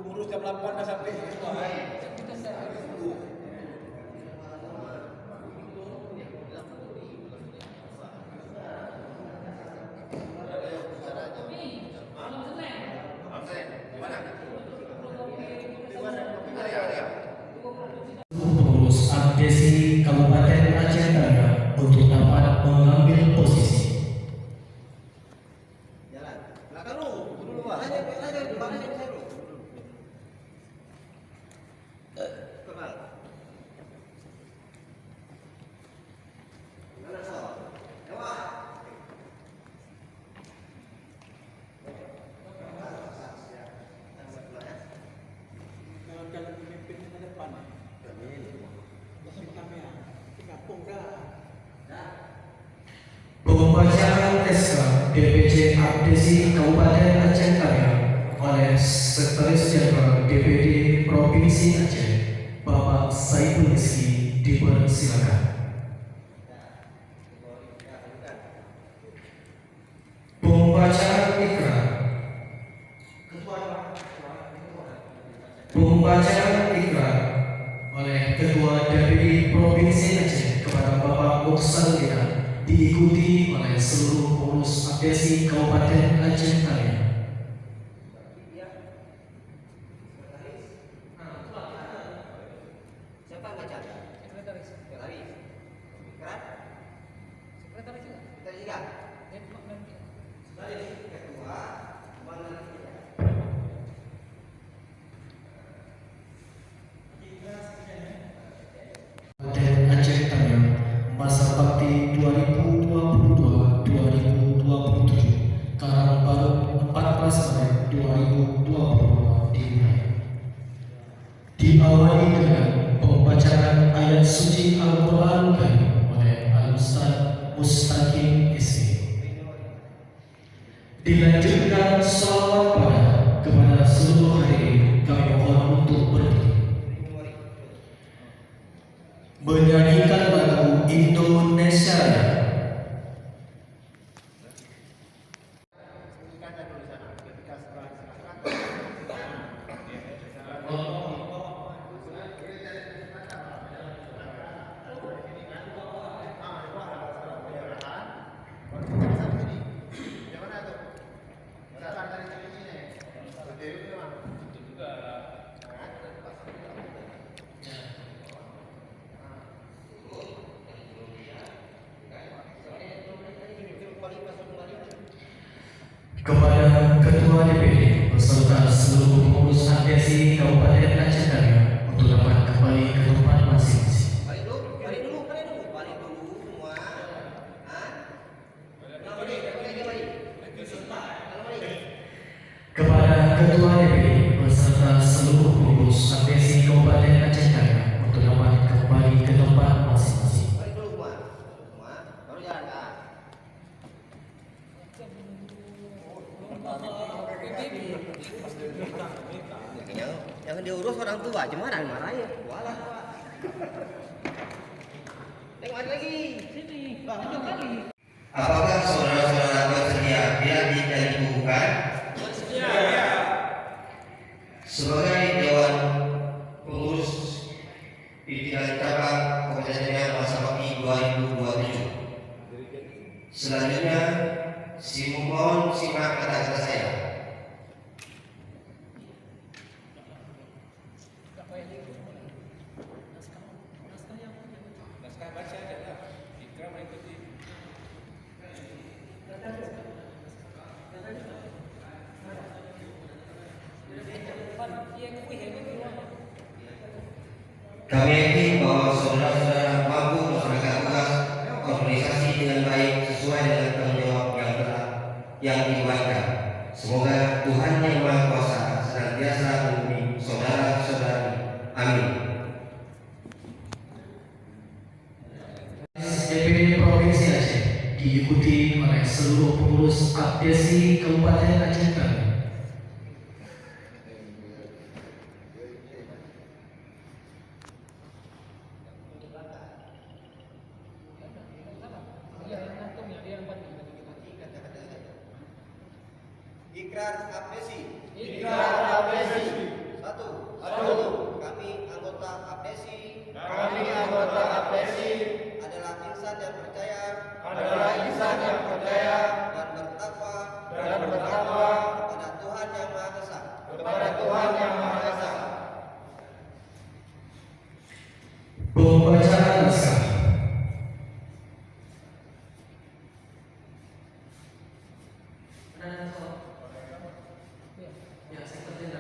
pengurus jam 8 dah sampai. Pengurus adesi Kabupaten Aceh Tengah untuk dapat mengambil posisi. Jalan. Belakang lu. Dulu Pak. Aja saya lu. Kenal. Mana salah? Dewa. Kalau pemimpin ke depan. Kami ya. Kampung dah. Pembacaan SK DPC Adesi Kabupaten Aceh Tengah oleh Sekretaris Jenderal DPD Provinsi Aceh, Bapak Saiful Rizki, dipersilakan. Pembacaan ikrar. Pembacaan ikrar oleh Ketua DPD Provinsi Aceh kepada Bapak Muksadina diikuti oleh seluruh pengurus adesi Kabupaten Aceh Tengah. Siapa yang baca? Sekretaris. Sekretaris. Sekretaris. Sekretaris juga. Sekretaris juga. Sekretaris ketua mana? Kabupaten Aceh Tengah masa bakti 2022-2027 Karang Baru 14 Maret 2022 dimulai. Diawali dengan pembacaan ayat suci Al-Quran oleh Al-Ustaz Mustaqim SE. Dilanjutkan salawat kepada seluruh hadirin. Kami mohon untuk berdiri. Menyanyikan lagu Indonesia Raya. Kepada Ketua DPD beserta seluruh pengurus adesi Kabupaten Aceh Tengah untuk dapat kembali ke tempat masing-masing. Balik dulu semua. Kepada Ketua DPD beserta seluruh pengurus adesi Kabupaten Aceh Tengah untuk dapat kembali ke tempat masing-masing. Balik dulu semua. Baru jalan kan. Jangan diurus orang tua, gimana marahin? Walah. Tengok lagi. Sini. Banyak kali. Apakah saudara-saudara bersedia bila dikukuhkan? Bersedia. Sebagai Dewan Pengurus Pimpinan Cabang Kabupaten Riau masa bakti 2027. Selanjutnya, mohon simak kata-kata saya. Kami yakin bahwa saudara-saudara mampu melaksanakan tugas organisasi dengan baik sesuai dengan tanggung jawab yang diwajibkan. Semoga Tuhan Yang Maha Kuasa senantiasa melindungi saudara-saudari. Amin. DPD Provinsi Aceh diikuti oleh seluruh pengurus adesi Kabupaten Aceh Tengah. Ikrar apresi. Ikrar apresi. Satu. Kami anggota APDSI adalah insan yang percaya dan bertakwa kepada Tuhan Yang Maha Esa. Pembacaan naskah. Ya, seperti itu.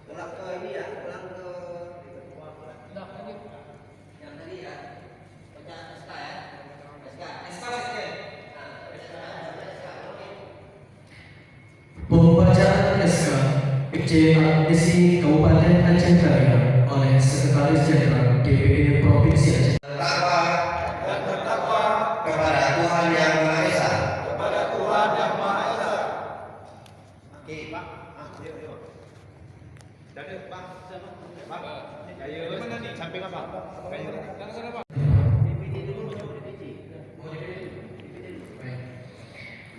Ulang ke ini ya, ulang ke yang tadi ya, baca SK ya, SK. Pembacaan SK PCADSI Kabupaten Aceh Jaya oleh Sekretaris Jenderal DPD Provinsi Aceh. Bertakwa kepada Tuhan Yang Maha Esa. Oke, Pak. Yuk. Jadi, Pak. Pak. Kayu mana nih? Samping apa? Kayu. Sana, Pak.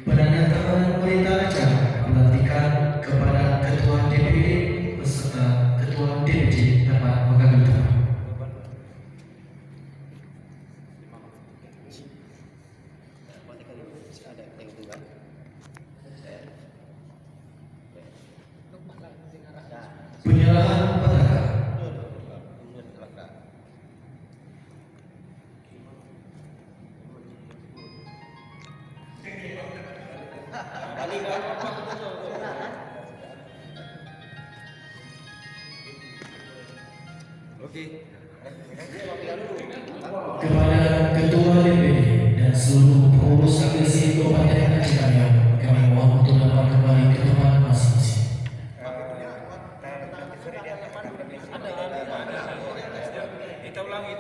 Penandatanganan perintah acara pelantikan kepada Ketua DPD beserta Ketua DPC dapat mengambil tempat. Penyerahan petakan. Oke. Kepada Ketua DPD dan seluruh pengurus APDSI Kabupaten Aceh Jaya, kami mohon untuk dapat kembali ke tempat masing-masing. Kita ulangi.